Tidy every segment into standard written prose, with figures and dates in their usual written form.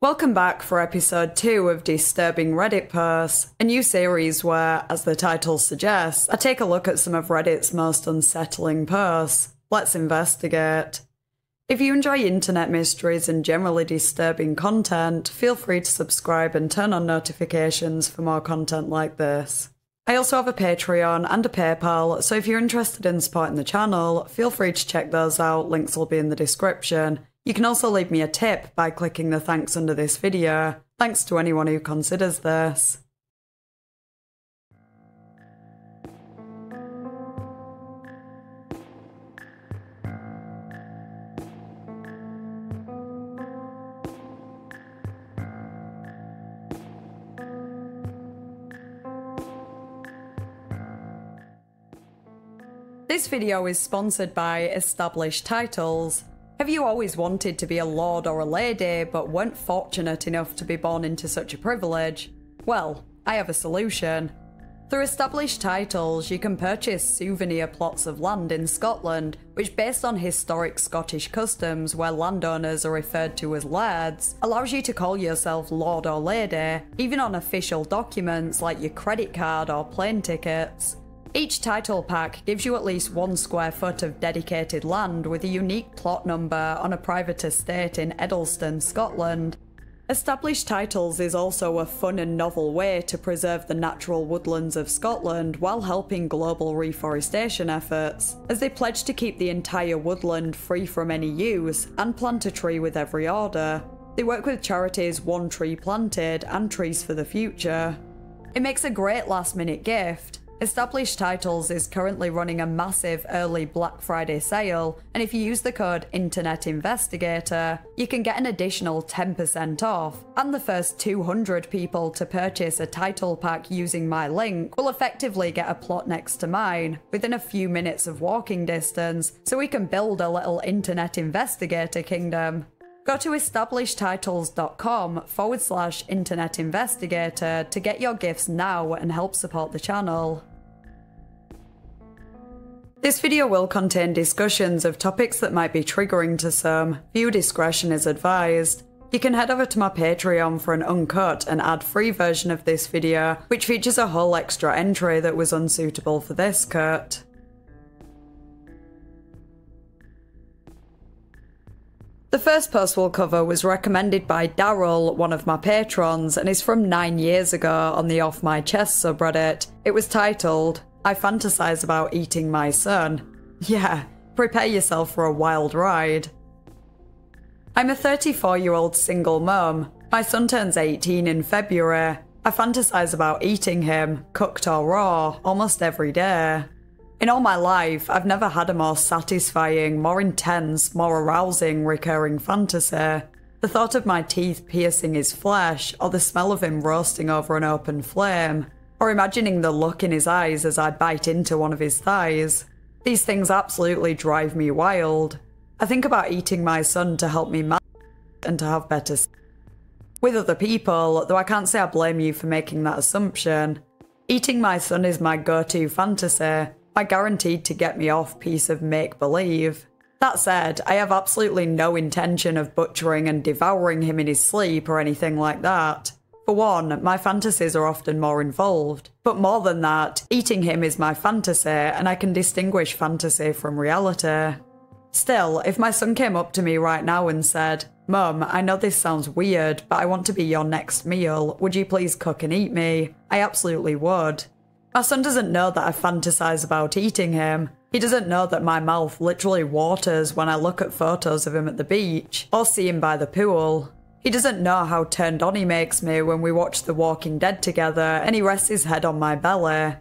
Welcome back for episode 2 of Disturbing Reddit Posts, a new series where, as the title suggests, I take a look at some of Reddit's most unsettling posts. Let's investigate. If you enjoy internet mysteries and generally disturbing content, feel free to subscribe and turn on notifications for more content like this. I also have a Patreon and a PayPal, so if you're interested in supporting the channel, feel free to check those out, links will be in the description. You can also leave me a tip by clicking the thanks under this video. Thanks to anyone who considers this. This video is sponsored by Established Titles. Have you always wanted to be a lord or a lady, but weren't fortunate enough to be born into such a privilege? Well, I have a solution. Through Established Titles, you can purchase souvenir plots of land in Scotland, which, based on historic Scottish customs where landowners are referred to as lairds, allows you to call yourself lord or lady, even on official documents like your credit card or plane tickets. Each title pack gives you at least 1 square foot of dedicated land with a unique plot number on a private estate in Edelston, Scotland. Established Titles is also a fun and novel way to preserve the natural woodlands of Scotland while helping global reforestation efforts, as they pledge to keep the entire woodland free from any use and plant a tree with every order. They work with charities One Tree Planted and Trees for the Future. It makes a great last-minute gift. Established Titles is currently running a massive early Black Friday sale, and if you use the code INTERNETINVESTIGATOR, you can get an additional 10% off, and the first 200 people to purchase a title pack using my link will effectively get a plot next to mine, within a few minutes of walking distance, so we can build a little internet investigator kingdom. Go to establishedtitles.com/internet investigator to get your gifts now and help support the channel. This video will contain discussions of topics that might be triggering to some. Viewer discretion is advised. You can head over to my Patreon for an uncut and ad-free version of this video, which features a whole extra entry that was unsuitable for this cut. The first post we'll cover was recommended by Daryl, one of my patrons, and is from 9 years ago on the Off My Chest subreddit. It was titled, "I fantasize about eating my son." Yeah, prepare yourself for a wild ride. I'm a 34-year-old single mum. My son turns 18 in February. I fantasize about eating him, cooked or raw, almost every day. In all my life, I've never had a more satisfying, more intense, more arousing, recurring fantasy. The thought of my teeth piercing his flesh, or the smell of him roasting over an open flame, or imagining the look in his eyes as I bite into one of his thighs. These things absolutely drive me wild. I think about eating my son to help me manage and to have better sex with other people, though I can't say I blame you for making that assumption. Eating my son is my go-to fantasy. My guaranteed to get me off piece of make-believe. That said, I have absolutely no intention of butchering and devouring him in his sleep or anything like that. For one, my fantasies are often more involved. But more than that, eating him is my fantasy, and I can distinguish fantasy from reality. Still, if my son came up to me right now and said, "Mum, I know this sounds weird, but I want to be your next meal. Would you please cook and eat me?" I absolutely would. My son doesn't know that I fantasize about eating him. He doesn't know that my mouth literally waters when I look at photos of him at the beach, or see him by the pool. He doesn't know how turned on he makes me when we watch The Walking Dead together and he rests his head on my belly.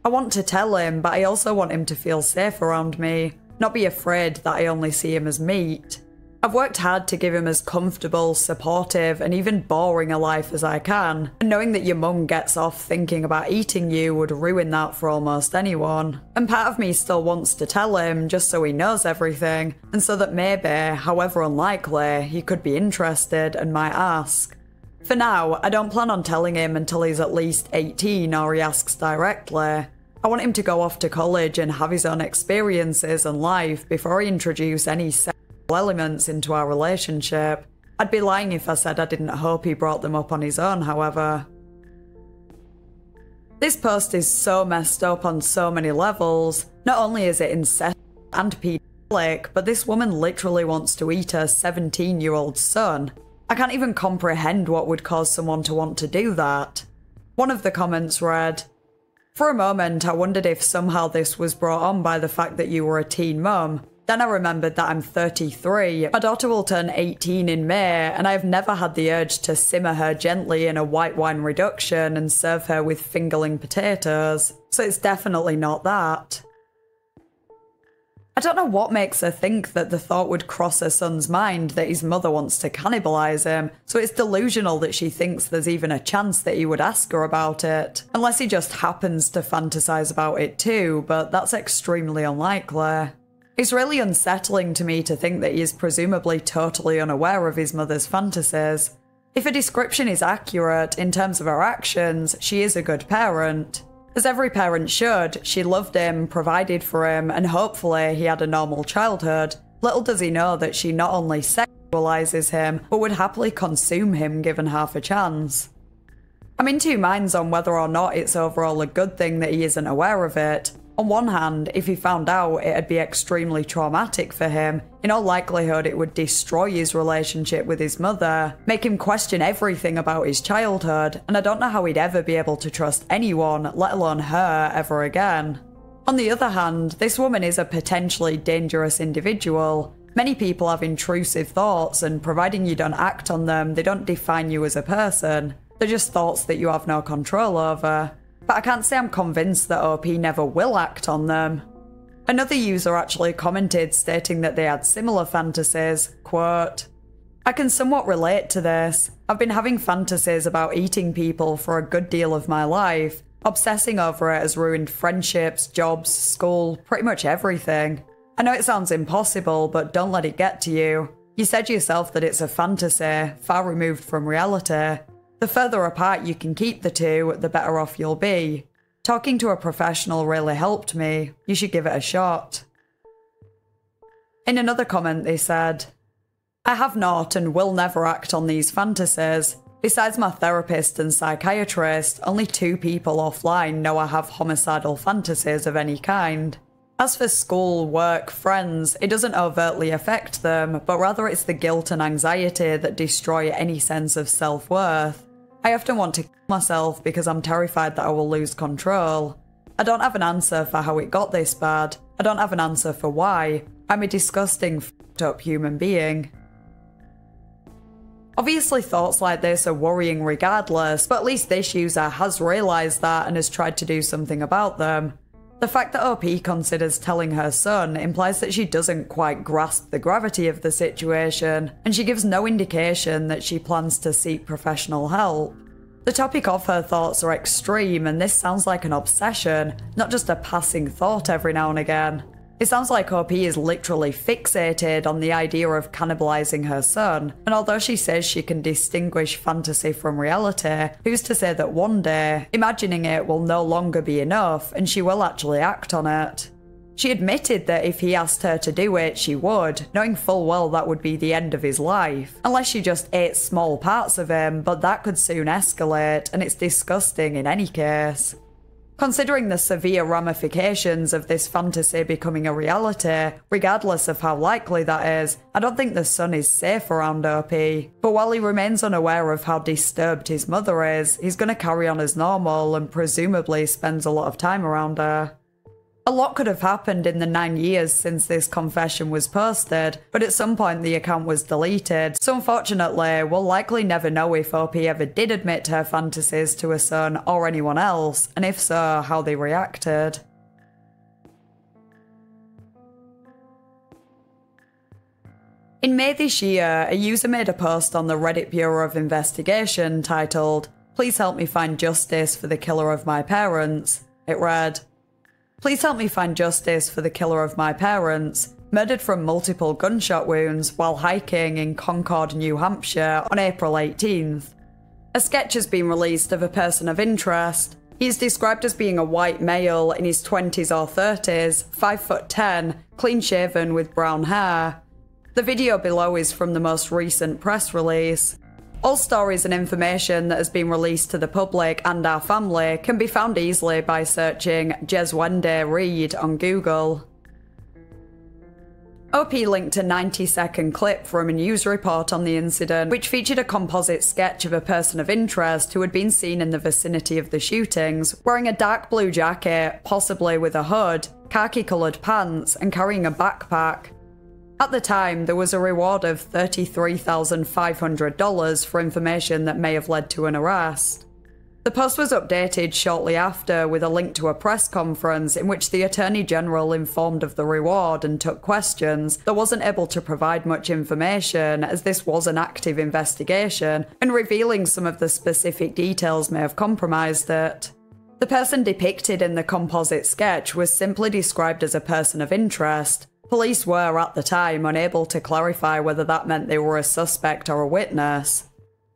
I want to tell him, but I also want him to feel safe around me, not be afraid that I only see him as meat. I've worked hard to give him as comfortable, supportive, and even boring a life as I can, and knowing that your mum gets off thinking about eating you would ruin that for almost anyone. And part of me still wants to tell him, just so he knows everything, and so that maybe, however unlikely, he could be interested and might ask. For now, I don't plan on telling him until he's at least 18 or he asks directly. I want him to go off to college and have his own experiences and life before I introduce any sexual elements into our relationship. I'd be lying if I said I didn't hope he brought them up on his own, however. This post is so messed up on so many levels. Not only is it incest and paedophilic, but this woman literally wants to eat her 17-year-old son. I can't even comprehend what would cause someone to want to do that. One of the comments read, "For a moment, I wondered if somehow this was brought on by the fact that you were a teen mum. Then I remembered that I'm 33, my daughter will turn 18 in May, and I have never had the urge to simmer her gently in a white wine reduction and serve her with fingerling potatoes. So it's definitely not that." I don't know what makes her think that the thought would cross her son's mind that his mother wants to cannibalise him, so it's delusional that she thinks there's even a chance that he would ask her about it. Unless he just happens to fantasise about it too, but that's extremely unlikely. It's really unsettling to me to think that he is presumably totally unaware of his mother's fantasies. If a description is accurate in terms of her actions, she is a good parent. As every parent should, she loved him, provided for him, and hopefully he had a normal childhood. Little does he know that she not only sexualises him, but would happily consume him given half a chance. I'm in two minds on whether or not it's overall a good thing that he isn't aware of it. On one hand, if he found out, it'd be extremely traumatic for him. In all likelihood, it would destroy his relationship with his mother, make him question everything about his childhood, and I don't know how he'd ever be able to trust anyone, let alone her, ever again. On the other hand, this woman is a potentially dangerous individual. Many people have intrusive thoughts, and providing you don't act on them, they don't define you as a person. They're just thoughts that you have no control over. But I can't say I'm convinced that OP never will act on them. Another user actually commented stating that they had similar fantasies, quote, "I can somewhat relate to this. I've been having fantasies about eating people for a good deal of my life. Obsessing over it has ruined friendships, jobs, school, pretty much everything. I know it sounds impossible, but don't let it get to you. You said yourself that it's a fantasy, far removed from reality. The further apart you can keep the two, the better off you'll be. Talking to a professional really helped me. You should give it a shot." In another comment they said, "I have not and will never act on these fantasies. Besides my therapist and psychiatrist, only 2 people offline know I have homicidal fantasies of any kind. As for school, work, friends, it doesn't overtly affect them, but rather it's the guilt and anxiety that destroy any sense of self-worth. I often want to kill myself because I'm terrified that I will lose control. I don't have an answer for how it got this bad. I don't have an answer for why. I'm a disgusting, f***ed up human being." Obviously thoughts like this are worrying regardless, but at least this user has realised that and has tried to do something about them. The fact that OP considers telling her son implies that she doesn't quite grasp the gravity of the situation, and she gives no indication that she plans to seek professional help. The topic of her thoughts are extreme, and this sounds like an obsession, not just a passing thought every now and again. It sounds like OP is literally fixated on the idea of cannibalizing her son, and although she says she can distinguish fantasy from reality, who's to say that one day, imagining it will no longer be enough and she will actually act on it. She admitted that if he asked her to do it, she would, knowing full well that would be the end of his life. Unless she just ate small parts of him, but that could soon escalate, and it's disgusting in any case. Considering the severe ramifications of this fantasy becoming a reality, regardless of how likely that is, I don't think the son is safe around OP. But while he remains unaware of how disturbed his mother is, he's going to carry on as normal and presumably spends a lot of time around her. A lot could have happened in the 9 years since this confession was posted, but at some point the account was deleted, so unfortunately we'll likely never know if OP ever did admit her fantasies to her son or anyone else, and if so, how they reacted. In May this year, a user made a post on the Reddit Bureau of Investigation titled, "Please help me find justice for the killer of my parents." It read, "Please help me find justice for the killer of my parents, murdered from multiple gunshot wounds while hiking in Concord, New Hampshire on April 18th. A sketch has been released of a person of interest. He is described as being a white male in his 20s or 30s, 5'10", clean-shaven with brown hair. The video below is from the most recent press release. All stories and information that has been released to the public and our family can be found easily by searching Jeswende Reed on Google. OP linked a 90-second clip from a news report on the incident, which featured a composite sketch of a person of interest who had been seen in the vicinity of the shootings, wearing a dark blue jacket, possibly with a hood, khaki-coloured pants, and carrying a backpack. At the time, there was a reward of $33,500 for information that may have led to an arrest. The post was updated shortly after with a link to a press conference in which the Attorney General informed of the reward and took questions, though wasn't able to provide much information as this was an active investigation, and revealing some of the specific details may have compromised it. The person depicted in the composite sketch was simply described as a person of interest. Police were, at the time, unable to clarify whether that meant they were a suspect or a witness.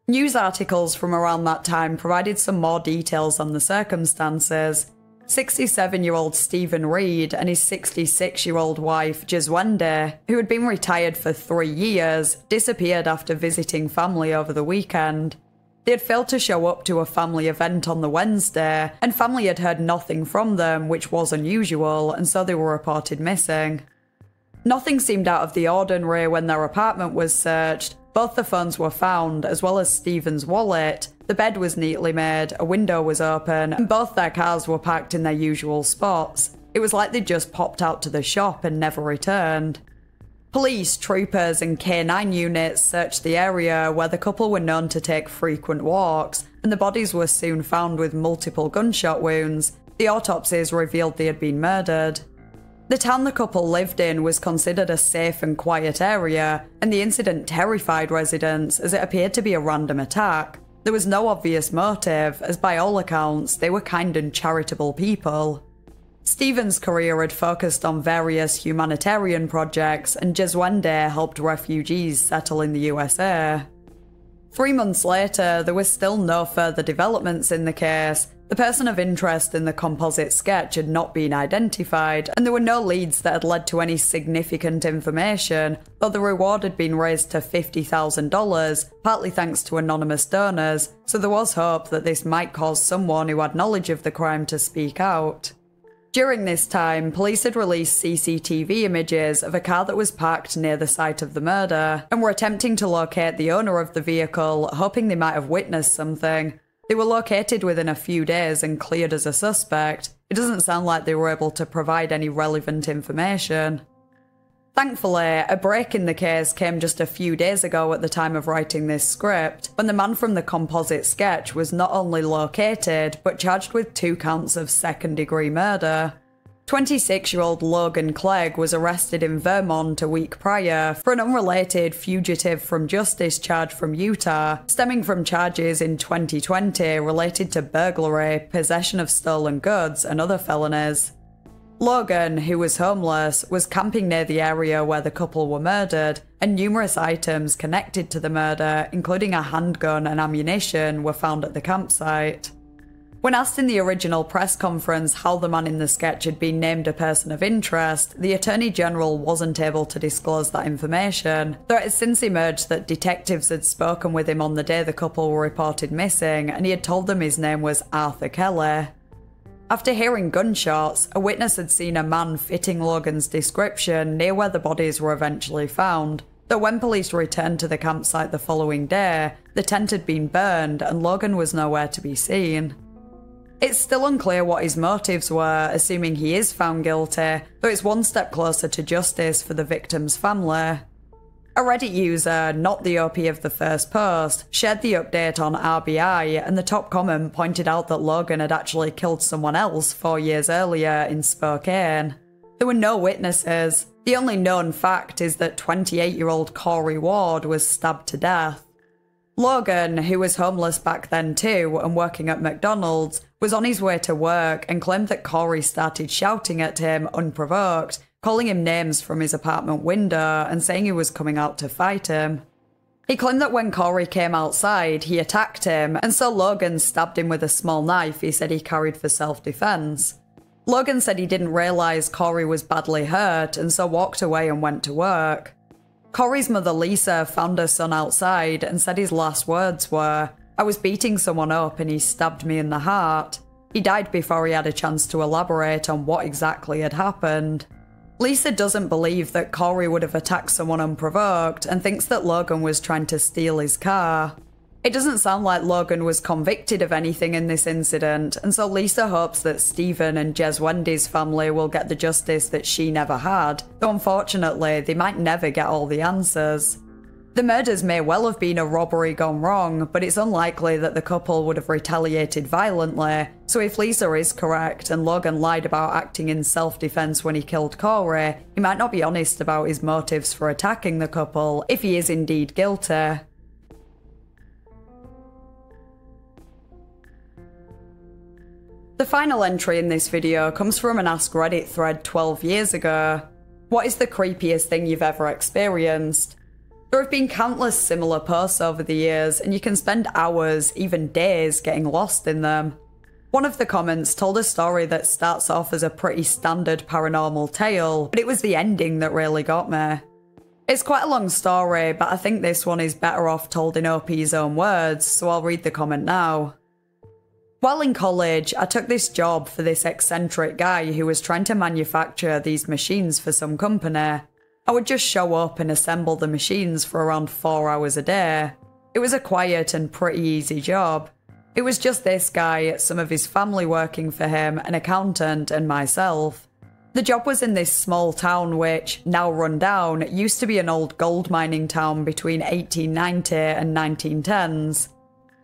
News articles from around that time provided some more details on the circumstances. 67-year-old Stephen Reed and his 66-year-old wife, Jeswende, who had been retired for 3 years, disappeared after visiting family over the weekend. They had failed to show up to a family event on the Wednesday, and family had heard nothing from them, which was unusual, and so they were reported missing. Nothing seemed out of the ordinary when their apartment was searched. Both the phones were found, as well as Stephen's wallet. The bed was neatly made, a window was open, and both their cars were parked in their usual spots. It was like they'd just popped out to the shop and never returned. Police, troopers, and K9 units searched the area where the couple were known to take frequent walks, and the bodies were soon found with multiple gunshot wounds. The autopsies revealed they had been murdered. The town the couple lived in was considered a safe and quiet area, and the incident terrified residents as it appeared to be a random attack. There was no obvious motive, as by all accounts, they were kind and charitable people. Stephen's career had focused on various humanitarian projects, and Jeswende helped refugees settle in the USA. 3 months later, there was still no further developments in the case. The person of interest in the composite sketch had not been identified, and there were no leads that had led to any significant information, though the reward had been raised to $50,000, partly thanks to anonymous donors, so there was hope that this might cause someone who had knowledge of the crime to speak out. During this time, police had released CCTV images of a car that was parked near the site of the murder, and were attempting to locate the owner of the vehicle, hoping they might have witnessed something. They were located within a few days and cleared as a suspect. It doesn't sound like they were able to provide any relevant information. Thankfully, a break in the case came just a few days ago at the time of writing this script, when the man from the composite sketch was not only located, but charged with 2 counts of second-degree murder. 26-year-old Logan Clegg was arrested in Vermont a week prior for an unrelated fugitive from justice charge from Utah, stemming from charges in 2020 related to burglary, possession of stolen goods, and other felonies. Logan, who was homeless, was camping near the area where the couple were murdered, and numerous items connected to the murder, including a handgun and ammunition, were found at the campsite. When asked in the original press conference how the man in the sketch had been named a person of interest, the Attorney General wasn't able to disclose that information, though it has since emerged that detectives had spoken with him on the day the couple were reported missing, and he had told them his name was Arthur Kelly. After hearing gunshots, a witness had seen a man fitting Logan's description near where the bodies were eventually found, though when police returned to the campsite the following day, the tent had been burned and Logan was nowhere to be seen. It's still unclear what his motives were, assuming he is found guilty, though it's one step closer to justice for the victim's family. A Reddit user, not the OP of the first post, shared the update on RBI, and the top comment pointed out that Logan had actually killed someone else 4 years earlier in Spokane. There were no witnesses. The only known fact is that 28-year-old Corey Ward was stabbed to death. Logan, who was homeless back then too and working at McDonald's, was on his way to work and claimed that Corey started shouting at him unprovoked, calling him names from his apartment window and saying he was coming out to fight him. He claimed that when Corey came outside, he attacked him, and so Logan stabbed him with a small knife he said he carried for self-defense. Logan said he didn't realise Corey was badly hurt and so walked away and went to work. Corey's mother Lisa found her son outside and said his last words were, "I was beating someone up and he stabbed me in the heart." He died before he had a chance to elaborate on what exactly had happened. Lisa doesn't believe that Corey would have attacked someone unprovoked and thinks that Logan was trying to steal his car. It doesn't sound like Logan was convicted of anything in this incident, and so Lisa hopes that Stephen and Jez Wendy's family will get the justice that she never had, though unfortunately they might never get all the answers. The murders may well have been a robbery gone wrong, but it's unlikely that the couple would have retaliated violently, so if Lisa is correct and Logan lied about acting in self-defense when he killed Corey, he might not be honest about his motives for attacking the couple if he is indeed guilty. The final entry in this video comes from an AskReddit thread 12 years ago. What is the creepiest thing you've ever experienced? There have been countless similar posts over the years, and you can spend hours, even days, getting lost in them. One of the comments told a story that starts off as a pretty standard paranormal tale, but it was the ending that really got me. It's quite a long story, but I think this one is better off told in OP's own words, so I'll read the comment now. While in college, I took this job for this eccentric guy who was trying to manufacture these machines for some company. I would just show up and assemble the machines for around 4 hours a day. It was a quiet and pretty easy job. It was just this guy, some of his family working for him, an accountant, and myself. The job was in this small town which, now run down, used to be an old gold mining town between 1890 and 1910s.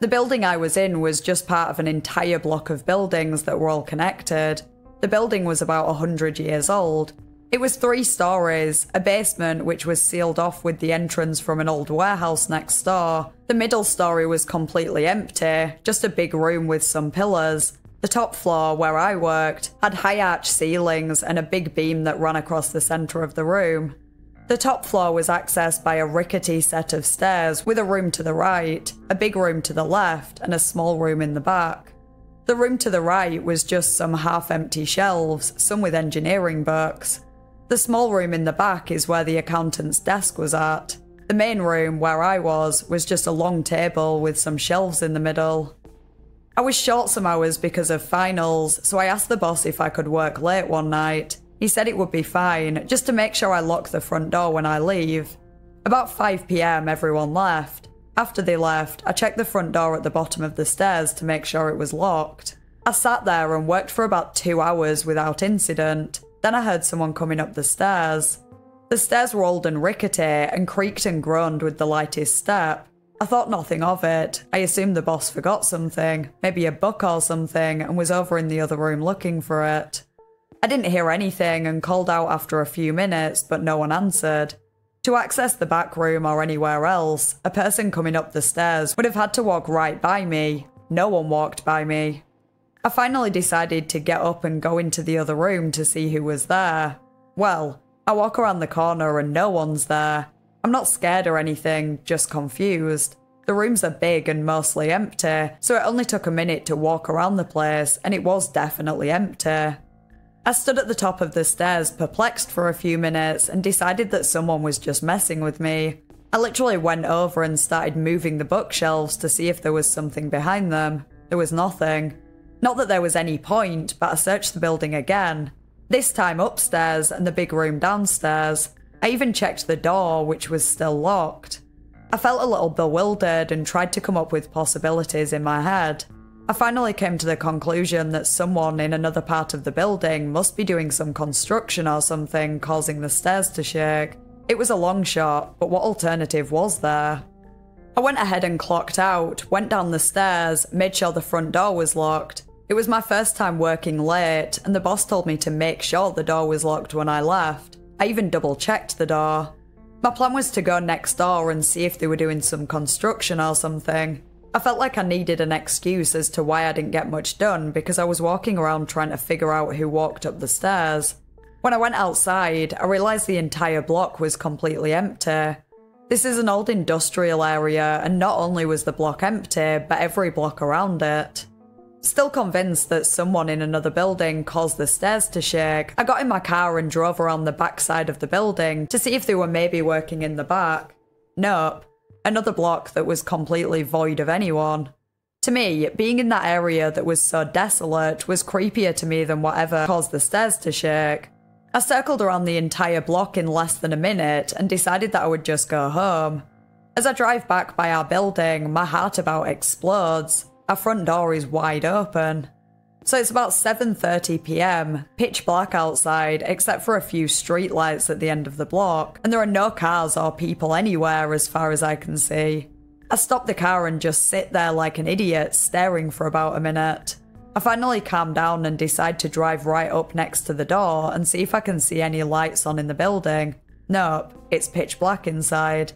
The building I was in was just part of an entire block of buildings that were all connected. The building was about 100 years old. It was 3 stories, a basement which was sealed off with the entrance from an old warehouse next door. The middle story was completely empty, just a big room with some pillars. The top floor, where I worked, had high arch ceilings and a big beam that ran across the centre of the room. The top floor was accessed by a rickety set of stairs with a room to the right, a big room to the left, and a small room in the back. The room to the right was just some half-empty shelves, some with engineering books. The small room in the back is where the accountant's desk was at. The main room, where I was just a long table with some shelves in the middle. I was short some hours because of finals, so I asked the boss if I could work late one night. He said it would be fine, just to make sure I lock the front door when I leave. About 5 PM everyone left. After they left, I checked the front door at the bottom of the stairs to make sure it was locked. I sat there and worked for about 2 hours without incident. Then I heard someone coming up the stairs. The stairs were old and rickety and creaked and groaned with the lightest step. I thought nothing of it. I assumed the boss forgot something, maybe a book or something, and was over in the other room looking for it. I didn't hear anything and called out after a few minutes, but no one answered. To access the back room or anywhere else, a person coming up the stairs would have had to walk right by me. No one walked by me. I finally decided to get up and go into the other room to see who was there. Well, I walk around the corner and no one's there. I'm not scared or anything, just confused. The rooms are big and mostly empty, so it only took a minute to walk around the place, and it was definitely empty. I stood at the top of the stairs perplexed for a few minutes and decided that someone was just messing with me. I literally went over and started moving the bookshelves to see if there was something behind them. There was nothing. Not that there was any point, but I searched the building again. This time upstairs and the big room downstairs. I even checked the door, which was still locked. I felt a little bewildered and tried to come up with possibilities in my head. I finally came to the conclusion that someone in another part of the building must be doing some construction or something, causing the stairs to shake. It was a long shot, but what alternative was there? I went ahead and clocked out, went down the stairs, made sure the front door was locked. It was my first time working late, and the boss told me to make sure the door was locked when I left. I even double-checked the door. My plan was to go next door and see if they were doing some construction or something. I felt like I needed an excuse as to why I didn't get much done because I was walking around trying to figure out who walked up the stairs. When I went outside, I realised the entire block was completely empty. This is an old industrial area, and not only was the block empty, but every block around it. Still convinced that someone in another building caused the stairs to shake, I got in my car and drove around the back side of the building to see if they were maybe working in the back. Nope. Another block that was completely void of anyone. To me, being in that area that was so desolate was creepier to me than whatever caused the stairs to shake. I circled around the entire block in less than a minute and decided that I would just go home. As I drive back by our building, my heart about explodes. Our front door is wide open. So it's about 7:30 PM, pitch black outside except for a few streetlights at the end of the block, and there are no cars or people anywhere as far as I can see. I stop the car and just sit there like an idiot, staring for about a minute. I finally calm down and decide to drive right up next to the door and see if I can see any lights on in the building. Nope, it's pitch black inside.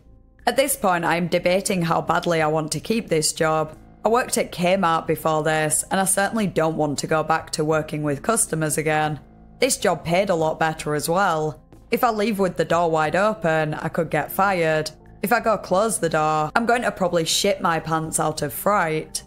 At this point, I'm debating how badly I want to keep this job. I worked at Kmart before this, and I certainly don't want to go back to working with customers again. This job paid a lot better as well. If I leave with the door wide open, I could get fired. If I go close the door, I'm going to probably shit my pants out of fright.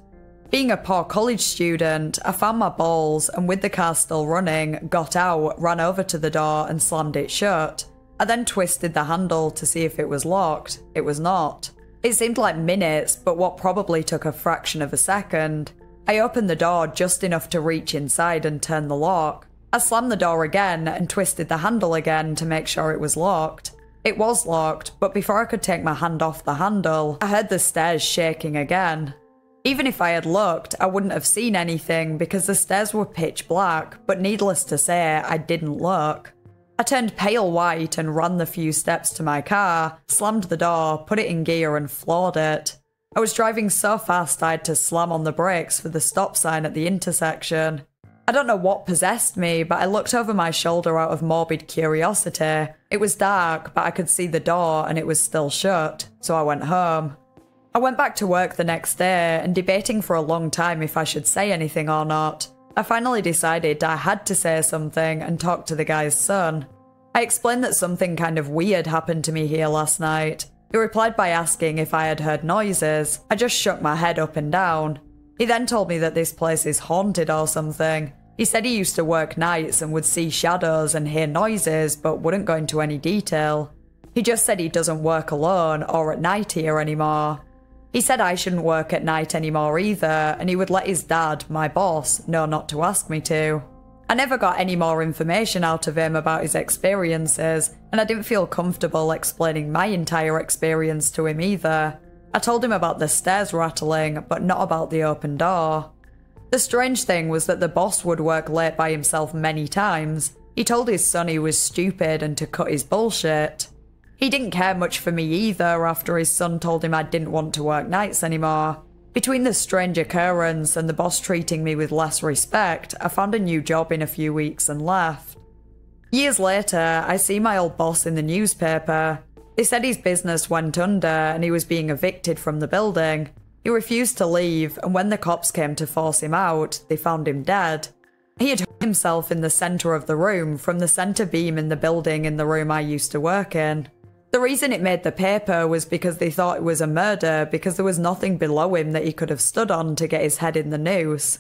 Being a poor college student, I found my balls and with the car still running, got out, ran over to the door and slammed it shut. I then twisted the handle to see if it was locked. It was not. It seemed like minutes, but what probably took a fraction of a second. I opened the door just enough to reach inside and turn the lock. I slammed the door again and twisted the handle again to make sure it was locked. It was locked, but before I could take my hand off the handle, I heard the stairs shaking again. Even if I had looked, I wouldn't have seen anything because the stairs were pitch black, but needless to say, I didn't look. I turned pale white and ran the few steps to my car, slammed the door, put it in gear and floored it. I was driving so fast I had to slam on the brakes for the stop sign at the intersection. I don't know what possessed me, but I looked over my shoulder out of morbid curiosity. It was dark, but I could see the door and it was still shut, so I went home. I went back to work the next day and debating for a long time if I should say anything or not. I finally decided I had to say something and talk to the guy's son. I explained that something kind of weird happened to me here last night. He replied by asking if I had heard noises. I just shook my head up and down. He then told me that this place is haunted or something. He said he used to work nights and would see shadows and hear noises, but wouldn't go into any detail. He just said he doesn't work alone or at night here anymore. He said I shouldn't work at night anymore either, and he would let his dad, my boss, know not to ask me to. I never got any more information out of him about his experiences, and I didn't feel comfortable explaining my entire experience to him either. I told him about the stairs rattling, but not about the open door. The strange thing was that the boss would work late by himself many times. He told his son he was stupid and to cut his bullshit. He didn't care much for me either after his son told him I didn't want to work nights anymore. Between the strange occurrence and the boss treating me with less respect, I found a new job in a few weeks and left. Years later, I see my old boss in the newspaper. They said his business went under and he was being evicted from the building. He refused to leave, and when the cops came to force him out, they found him dead. He had hung himself in the centre of the room from the centre beam in the building in the room I used to work in. The reason it made the paper was because they thought it was a murder because there was nothing below him that he could have stood on to get his head in the noose.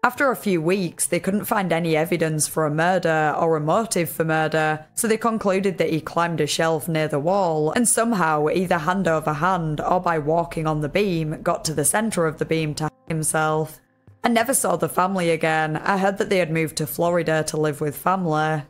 After a few weeks, they couldn't find any evidence for a murder or a motive for murder, so they concluded that he climbed a shelf near the wall and somehow, either hand over hand or by walking on the beam, got to the centre of the beam to hang himself. I never saw the family again. I heard that they had moved to Florida to live with family.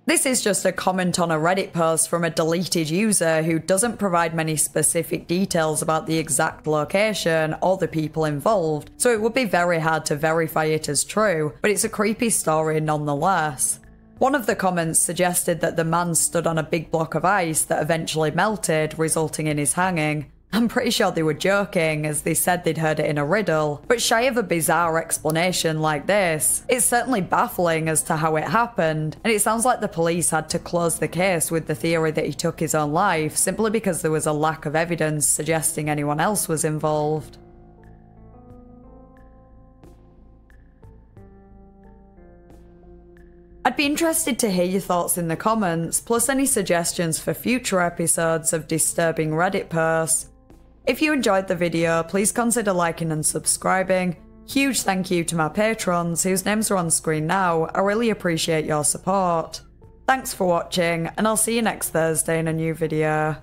This is just a comment on a Reddit post from a deleted user who doesn't provide many specific details about the exact location or the people involved, so it would be very hard to verify it as true, but it's a creepy story nonetheless. One of the comments suggested that the man stood on a big block of ice that eventually melted, resulting in his hanging. I'm pretty sure they were joking, as they said they'd heard it in a riddle, but shy of a bizarre explanation like this, it's certainly baffling as to how it happened, and it sounds like the police had to close the case with the theory that he took his own life simply because there was a lack of evidence suggesting anyone else was involved. I'd be interested to hear your thoughts in the comments, plus any suggestions for future episodes of disturbing Reddit posts. If you enjoyed the video, please consider liking and subscribing. Huge thank you to my patrons whose names are on screen now. I really appreciate your support. Thanks for watching, and I'll see you next Thursday in a new video.